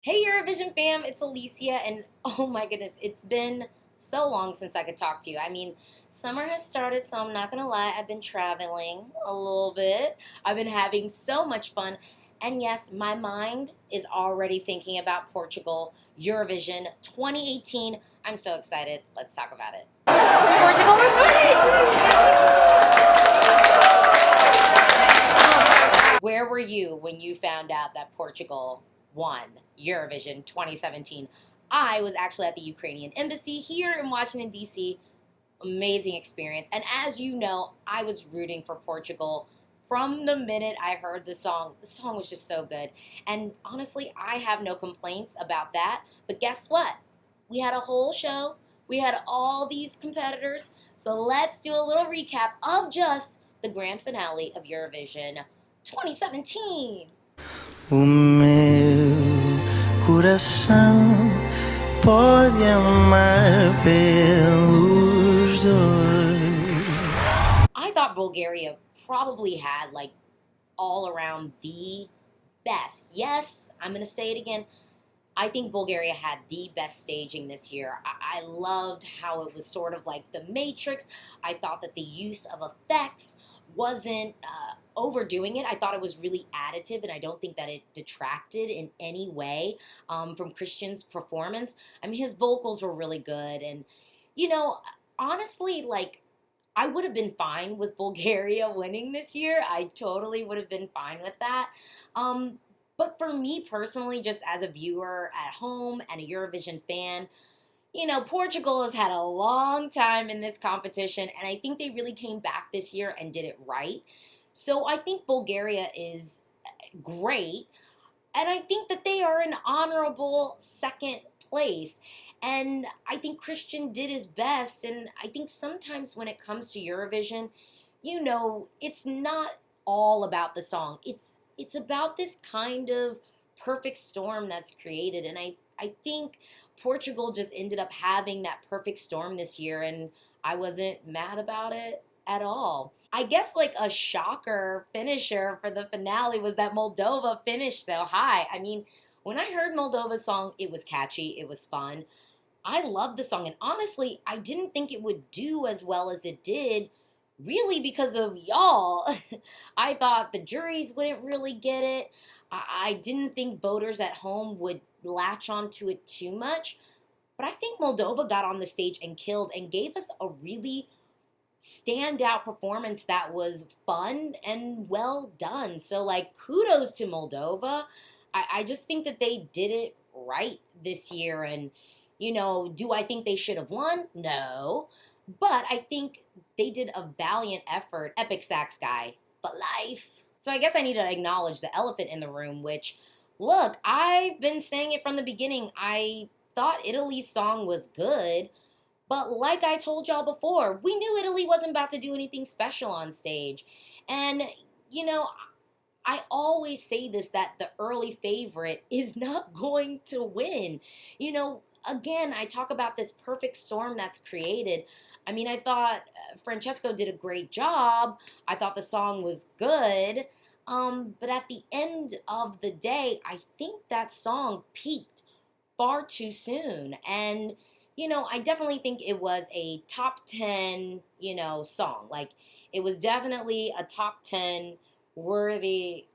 Hey Eurovision fam, it's Alesia, and oh my goodness, it's been so long since I could talk to you. I mean, summer has started, so I'm not gonna lie, I've been traveling a little bit. I've been having so much fun, and yes, my mind is already thinking about Portugal, Eurovision 2018. I'm so excited. Let's talk about it. Portugal is winning! Where were you when you found out that Portugal won Eurovision 2017? I was actually at the Ukrainian embassy here in Washington, D.C. Amazing experience. And as you know, I was rooting for Portugal from the minute I heard the song. The song was just so good. And honestly, I have no complaints about that. But guess what? We had a whole show, we had all these competitors. So let's do a little recap of just the grand finale of Eurovision 2017. O meu coração pode amar pelos dois. I thought Bulgaria probably had like all around the best. Yes, I'm going to say it again. I think Bulgaria had the best staging this year. I loved how it was sort of like the Matrix. I thought that the use of effects wasn't overdoing it. I thought it was really additive, and I don't think that it detracted in any way from Christian's performance. I mean, his vocals were really good, and you know, honestly, like I would have been fine with Bulgaria winning this year. I totally would have been fine with that. But for me personally, just as a viewer at home and a Eurovision fan, Portugal has had a long time in this competition, and I think they really came back this year and did it right. So I think Bulgaria is great, and I think that they are an honorable second place. And I think Christian did his best, and I think sometimes when it comes to Eurovision, it's not all about the song. It's about this kind of perfect storm that's created, and I think Portugal just ended up having that perfect storm this year, and I wasn't mad about it at all. I guess like a shocker finisher for the finale was that Moldova finished so high. I mean, when I heard Moldova's song, it was catchy, it was fun. I loved the song, and honestly, I didn't think it would do as well as it did, really because of y'all. I thought the juries wouldn't really get it. I didn't think voters at home would latch onto it too much. But I think Moldova got on the stage and killed and gave us a really standout performance that was fun and well done. So, like, kudos to Moldova. I just think that they did it right this year. And, do I think they should have won? No. But I think they did a valiant effort. Epic sax guy, but life. So I guess I need to acknowledge the elephant in the room, which, look, I've been saying it from the beginning. I thought Italy's song was good, but like I told y'all before, we knew Italy wasn't about to do anything special on stage. And, you know, I always say this, that the early favorite is not going to win. Again, I talk about this perfect storm that's created. I mean, I thought Francesco did a great job. I thought the song was good. But at the end of the day, I think that song peaked far too soon. And, I definitely think it was a top 10, song. Like, it was definitely a top 10 worthy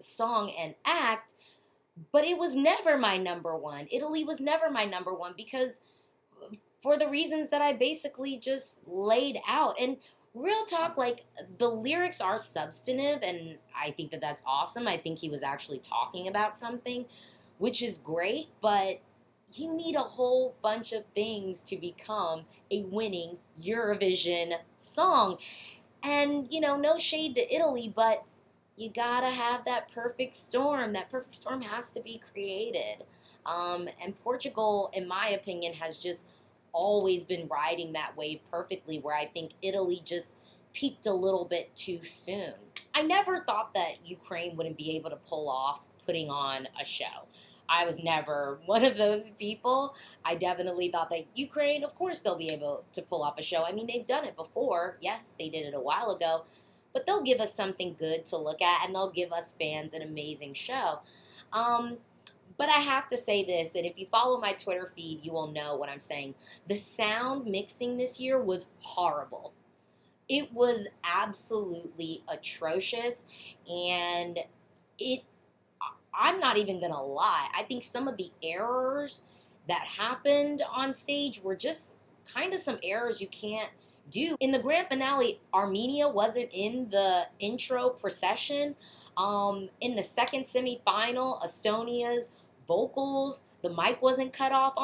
song and act, but it was never my number one. Italy was never my number one because for the reasons that I basically just laid out. And real talk, like the lyrics are substantive, and I think that that's awesome. I think he was actually talking about something, which is great, but you need a whole bunch of things to become a winning Eurovision song. And, no shade to Italy, but you gotta have that perfect storm. That perfect storm has to be created. And Portugal, in my opinion, has just always been riding that wave perfectly, where I think Italy just peaked a little bit too soon. I never thought that Ukraine wouldn't be able to pull off putting on a show. I was never one of those people. I definitely thought that Ukraine, of course, they'll be able to pull off a show. I mean, they've done it before. Yes, they did it a while ago, but they'll give us something good to look at, and they'll give us fans an amazing show. Um, But I have to say this, and if you follow my Twitter feed, you will know what I'm saying. The sound mixing this year was horrible. It was absolutely atrocious, and it I'm not even gonna lie. I think some of the errors that happened on stage were just kind of some errors you can't do. In the grand finale, Armenia wasn't in the intro procession. In the second semifinal, Estonia's vocals, the mic wasn't cut off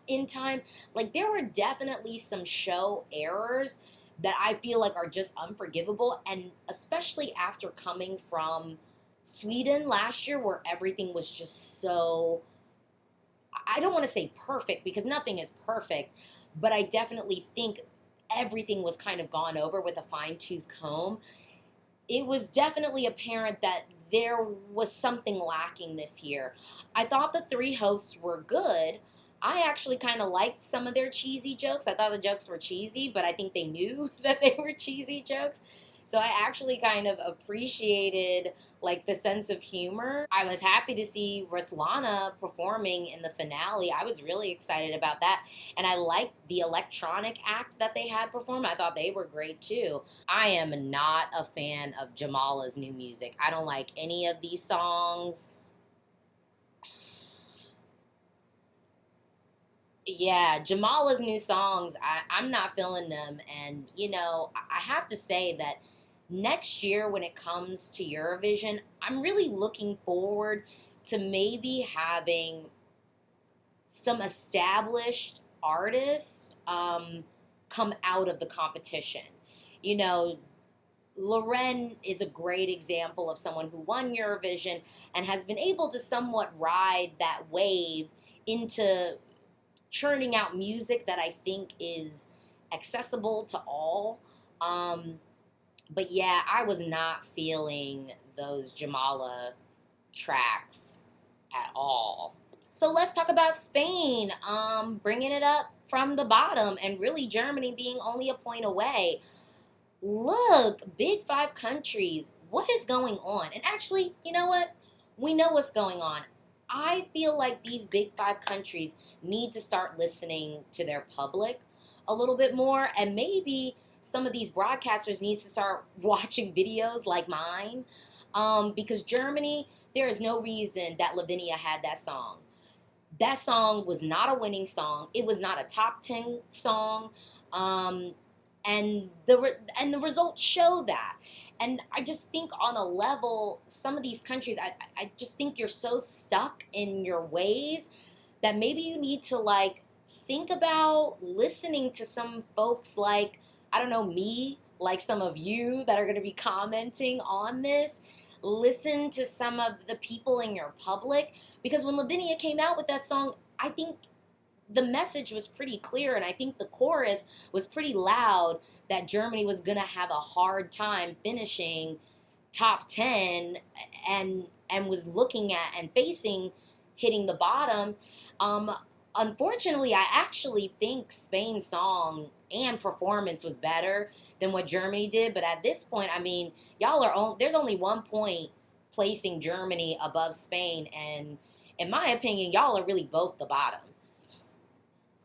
in time. Like there were definitely some show errors that I feel like are just unforgivable, and especially after coming from Sweden last year where everything was just so, I don't want to say perfect because nothing is perfect, but I definitely think everything was kind of gone over with a fine tooth comb. It was definitely apparent that there was something lacking this year. I thought the three hosts were good. I actually kind of liked some of their cheesy jokes. I thought the jokes were cheesy, but I think they knew that they were cheesy jokes. So I actually kind of appreciated like the sense of humor. I was happy to see Ruslana performing in the finale. I was really excited about that. And I liked the electronic act that they had perform. I thought they were great too. I am not a fan of Jamala's new music. I don't like any of these songs. Yeah, Jamala's new songs, I'm not feeling them. And, you know, I have to say that next year when it comes to Eurovision, I'm really looking forward to maybe having some established artists come out of the competition. You know, Loren is a great example of someone who won Eurovision and has been able to somewhat ride that wave into churning out music that I think is accessible to all. But yeah, I was not feeling those Jamala tracks at all. So let's talk about Spain, bringing it up from the bottom, and really Germany being only a point away. Look, big five countries, what is going on? And actually, you know what? We know what's going on. I feel like these big five countries need to start listening to their public a little bit more, and maybe some of these broadcasters needs to start watching videos like mine, because Germany, there is no reason that Lavinia had that song. That song was not a winning song. It was not a top 10 song, and the results show that. And I just think on a level, some of these countries, I just think you're so stuck in your ways that maybe you need to like think about listening to some folks like, I don't know, me, like some of you that are going to be commenting on this. Listen to some of the people in your public, because when Lavinia came out with that song, I think the message was pretty clear, and I think the chorus was pretty loud that Germany was going to have a hard time finishing top 10, and was looking at and facing hitting the bottom. Unfortunately, I actually think Spain's song and performance was better than what Germany did, but at this point, I mean, there's only 1 point placing Germany above Spain, and in my opinion, y'all are really both the bottom.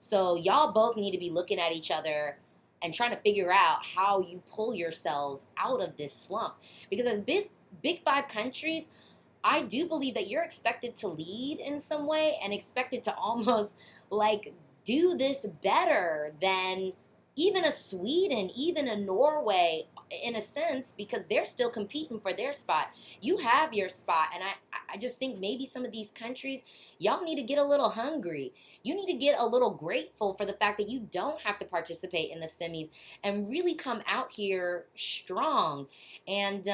So y'all both need to be looking at each other and trying to figure out how you pull yourselves out of this slump. Because as big five countries, I do believe that you're expected to lead in some way and expected to almost like do this better than even a Sweden, even a Norway, in a sense, because they're still competing for their spot. You have your spot, and I just think maybe some of these countries, y'all need to get a little hungry. You need to get a little grateful for the fact that you don't have to participate in the semis and really come out here strong. And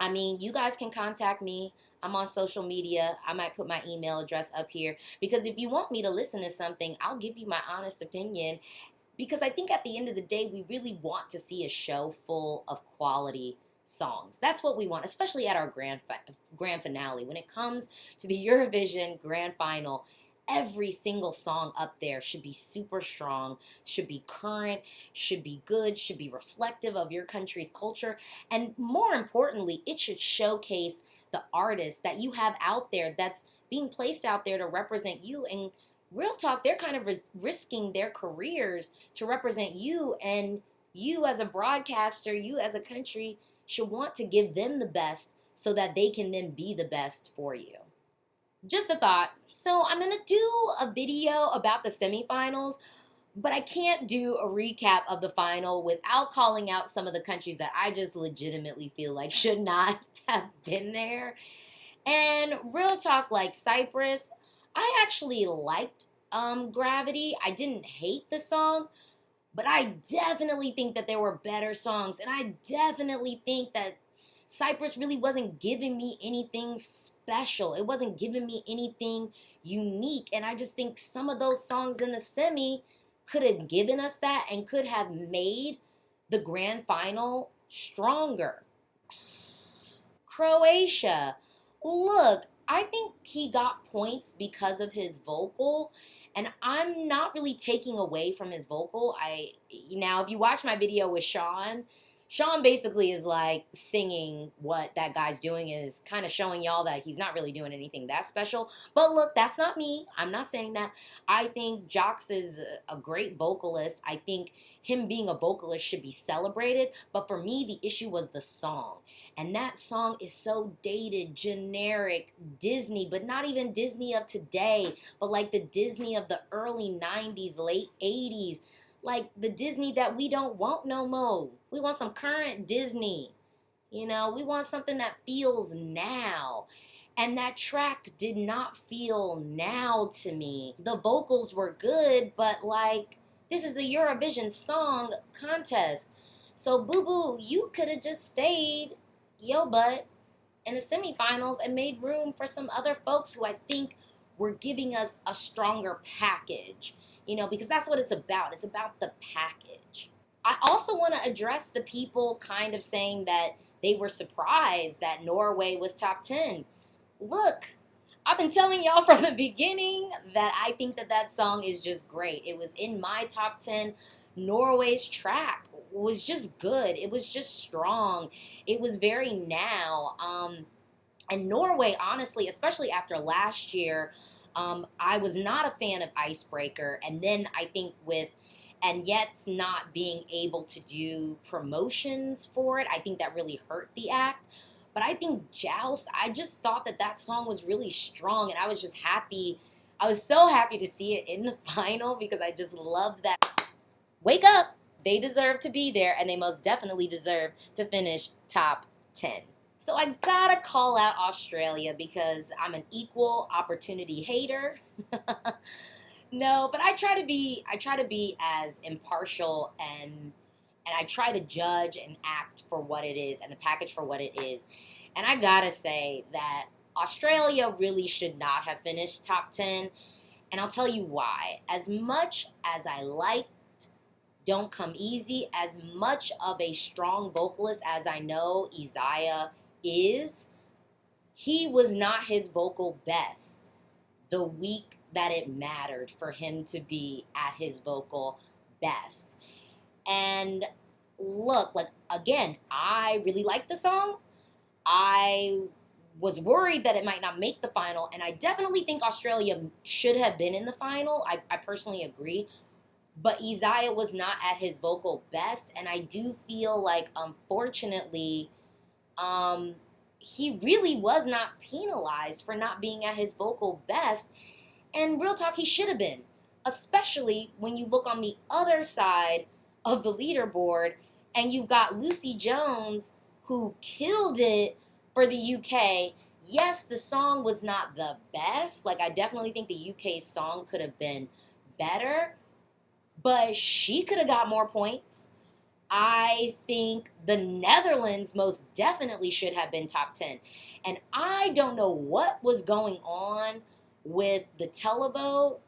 I mean, you guys can contact me. I'm on social media. I might put my email address up here, because if you want me to listen to something, I'll give you my honest opinion. Because I think at the end of the day, we really want to see a show full of quality songs. That's what we want, especially at our grand finale. When it comes to the Eurovision grand final, every single song up there should be super strong, should be current, should be good, should be reflective of your country's culture. And more importantly, it should showcase the artists that you have out there that's being placed out there to represent you. And real talk, they're kind of risking their careers to represent you. And you as a broadcaster, you as a country should want to give them the best so that they can then be the best for you. Just a thought. So I'm going to do a video about the semifinals, but I can't do a recap of the final without calling out some of the countries that I just legitimately feel like should not have been there. And real talk, like Cyprus, I actually liked Gravity. I didn't hate the song, but I definitely think that there were better songs. And I definitely think that Cyprus really wasn't giving me anything special. It wasn't giving me anything unique. And I just think some of those songs in the semi could have given us that and could have made the grand final stronger. Croatia. Look, I think he got points because of his vocal, and I'm not really taking away from his vocal. Now, if you watch my video with Sean basically is like singing what that guy's doing, is kind of showing y'all that he's not really doing anything that special. But look, that's not me. I'm not saying that. I think Jocks is a great vocalist. I think him being a vocalist should be celebrated. But for me, the issue was the song. And that song is so dated, generic, Disney, but not even Disney of today, but like the Disney of the early 90s, late 80s. Like the Disney that we don't want no more. We want some current Disney. We want something that feels now. And that track did not feel now to me. The vocals were good, but like, this is the Eurovision Song Contest. So Boo Boo, you could have just stayed your butt in the semifinals and made room for some other folks who I think were giving us a stronger package. Because that's what it's about. It's about the package. I also want to address the people kind of saying that they were surprised that Norway was top 10. Look, I've been telling y'all from the beginning that I think that song is just great. It was in my top 10. Norway's track was just good. It was just strong. It was very now. And Norway, honestly, especially after last year, I was not a fan of Icebreaker, and then I think and yet not being able to do promotions for it, I think that really hurt the act. But I think Joust, I just thought that song was really strong, and I was just happy. I was so happy to see it in the final because I just loved that. Wake up! They deserve to be there, and they most definitely deserve to finish top 10. So I gotta call out Australia because I'm an equal opportunity hater. No, but I try to be as impartial and I try to judge and act for what it is and the package for what it is. And I gotta say that Australia really should not have finished top 10. And I'll tell you why. As much as I liked Don't Come Easy, as much of a strong vocalist as I know Isaiah is, he was not his vocal best the week that it mattered for him to be at his vocal best. And look, like, again, I really liked the song. I was worried that it might not make the final, and I definitely think Australia should have been in the final. I personally agree. But Isaiah was not at his vocal best, and I do feel like, unfortunately, he really was not penalized for not being at his vocal best. And real talk, he should have been, especially when you look on the other side of the leaderboard and you've got Lucy Jones, who killed it for the UK. Yes, the song was not the best. Like, I definitely think the UK song could have been better, but she could have got more points. I think the Netherlands most definitely should have been top 10. And I don't know what was going on with the televote.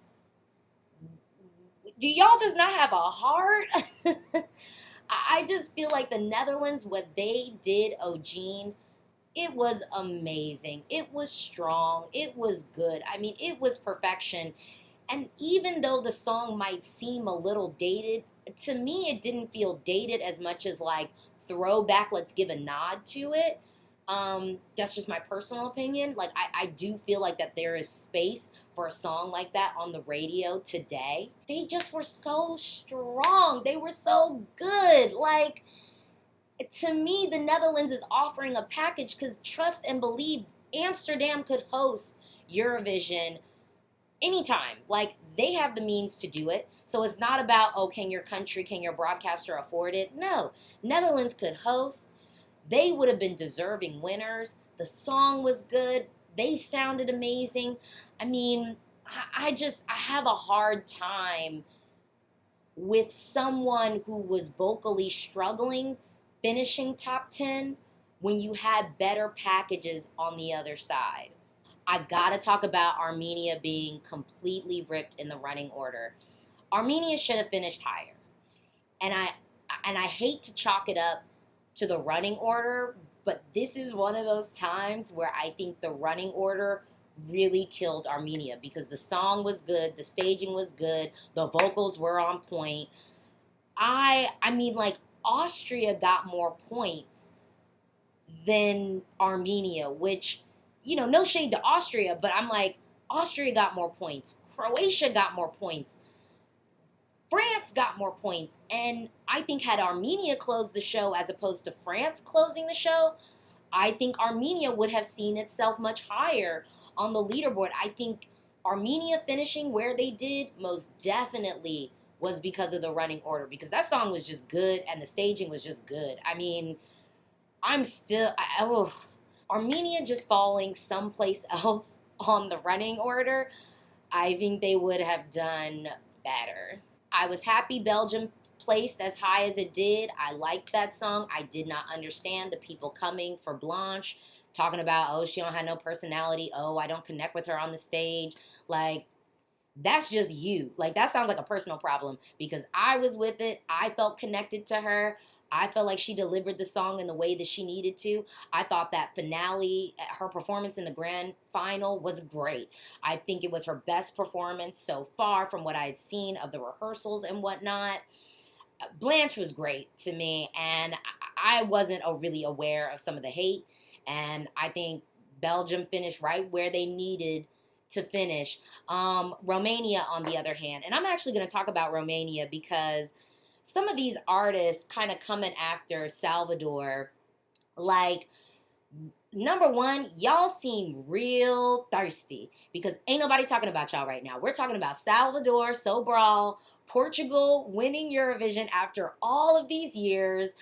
Do y'all just not have a heart? I just feel like the Netherlands, what they did, Eugene, it was amazing. It was strong. It was good. I mean, it was perfection. And even though the song might seem a little dated, to me it didn't feel dated as much as like throwback, let's give a nod to it. That's just my personal opinion. Like, I do feel like that there is space for a song like that on the radio today. They just were so strong. They were so good. Like, to me, the Netherlands is offering a package because trust and believe Amsterdam could host Eurovision anytime. Like, they have the means to do it. So it's not about, oh, can your country, can your broadcaster afford it? No. Netherlands could host. They would have been deserving winners. The song was good. They sounded amazing. I mean, I have a hard time with someone who was vocally struggling finishing top 10 when you had better packages on the other side. I gotta talk about Armenia being completely ripped in the running order. Armenia should have finished higher. And I hate to chalk it up to the running order, but this is one of those times where I think the running order really killed Armenia because the song was good, the staging was good, the vocals were on point. I mean, like, Austria got more points than Armenia, which, no shade to Austria, but I'm like, Austria got more points. Croatia got more points. France got more points. And I think had Armenia closed the show as opposed to France closing the show, I think Armenia would have seen itself much higher on the leaderboard. I think Armenia finishing where they did most definitely was because of the running order, because that song was just good and the staging was just good. I mean, Armenia just falling someplace else on the running order, I think they would have done better. I was happy Belgium placed as high as it did. I liked that song. I did not understand the people coming for Blanche, talking about, oh, she don't have no personality. Oh, I don't connect with her on the stage. Like, that's just you. Like, that sounds like a personal problem because I was with it. I felt connected to her. I felt like she delivered the song in the way that she needed to. I thought that finale, her performance in the grand final was great. I think it was her best performance so far from what I had seen of the rehearsals and whatnot. Blanche was great to me, and I wasn't really aware of some of the hate, and I think Belgium finished right where they needed to finish. Romania, on the other hand, and I'm actually going to talk about Romania because some of these artists kind of coming after Salvador, like, number one, y'all seem real thirsty because ain't nobody talking about y'all right now. We're talking about Salvador Sobral, Portugal winning Eurovision after all of these years.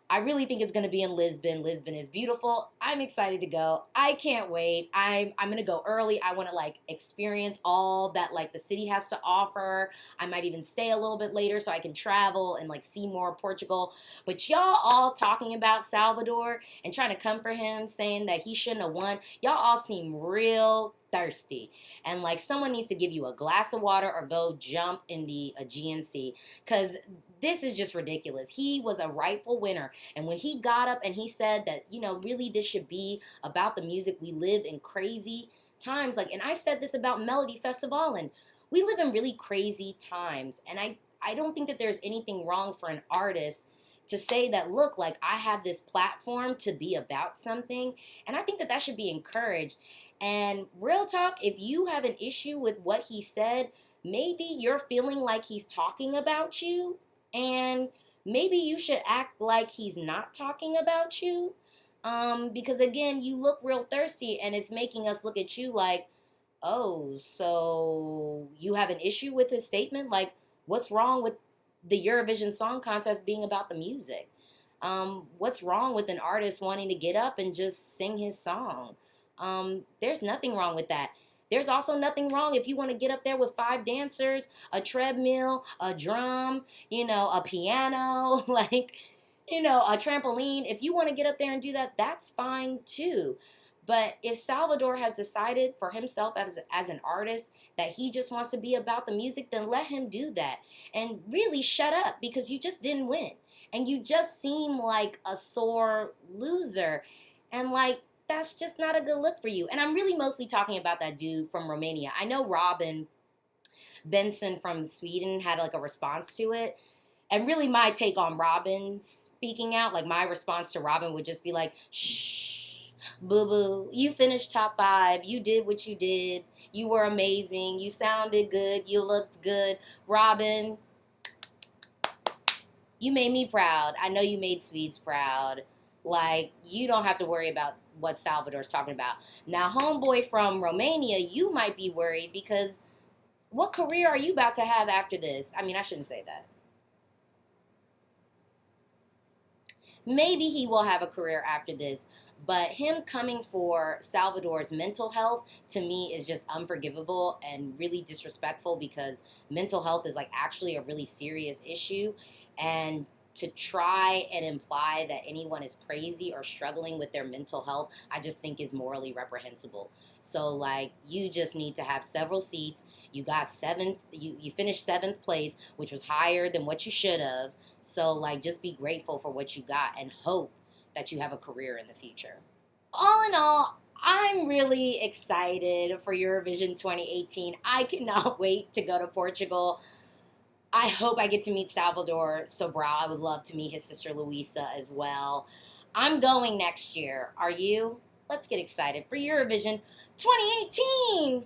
I really think it's going to be in Lisbon. Lisbon is beautiful. I'm excited to go. I can't wait. I'm going to go early. I want to, like, experience all that, like, the city has to offer. I might even stay a little bit later so I can travel and, like, see more of Portugal. But y'all all talking about Salvador and trying to come for him, saying that he shouldn't have won. Y'all all seem real thirsty. And, like, someone needs to give you a glass of water or go jump in the Aegean Sea because this is just ridiculous. He was a rightful winner. And when he got up and he said that, really this should be about the music, we live in crazy times. Like, and I said this about Melody Festival, and we live in really crazy times. And I don't think that there's anything wrong for an artist to say that, look, like, I have this platform to be about something. And I think that that should be encouraged. And real talk, if you have an issue with what he said, maybe you're feeling like he's talking about you. And maybe you should act like he's not talking about you. Because, again, you look real thirsty and it's making us look at you like, oh, so you have an issue with his statement? Like, what's wrong with the Eurovision Song Contest being about the music? What's wrong with an artist wanting to get up and just sing his song? There's nothing wrong with that. There's also nothing wrong if you want to get up there with 5 dancers, a treadmill, a drum, a piano, like, a trampoline. If you want to get up there and do that, that's fine too. But if Salvador has decided for himself as an artist that he just wants to be about the music, then let him do that. And really shut up because you just didn't win. And you just seem like a sore loser. And, like, that's just not a good look for you. And I'm really mostly talking about that dude from Romania. I know Robin Benson from Sweden had, like, a response to it. And really my take on Robin speaking out, like, my response to Robin would just be like, shh. Boo boo, you finished top 5. You did what you did. You were amazing. You sounded good. You looked good. Robin, you made me proud. I know you made Swedes proud. Like, you don't have to worry about what Salvador's talking about. Now, homeboy from Romania, you might be worried because what career are you about to have after this? I mean, I shouldn't say that. Maybe he will have a career after this, but him coming for Salvador's mental health to me is just unforgivable and really disrespectful because mental health is like actually a really serious issue. And to try and imply that anyone is crazy or struggling with their mental health, I just think is morally reprehensible. So, like, you just need to have several seats. You got seventh, you finished seventh place, which was higher than what you should have. So, like, just be grateful for what you got and hope that you have a career in the future. All in all, I'm really excited for Eurovision 2018. I cannot wait to go to Portugal. I hope I get to meet Salvador Sobral. I would love to meet his sister Luisa as well. I'm going next year. Are you? Let's get excited for Eurovision 2018.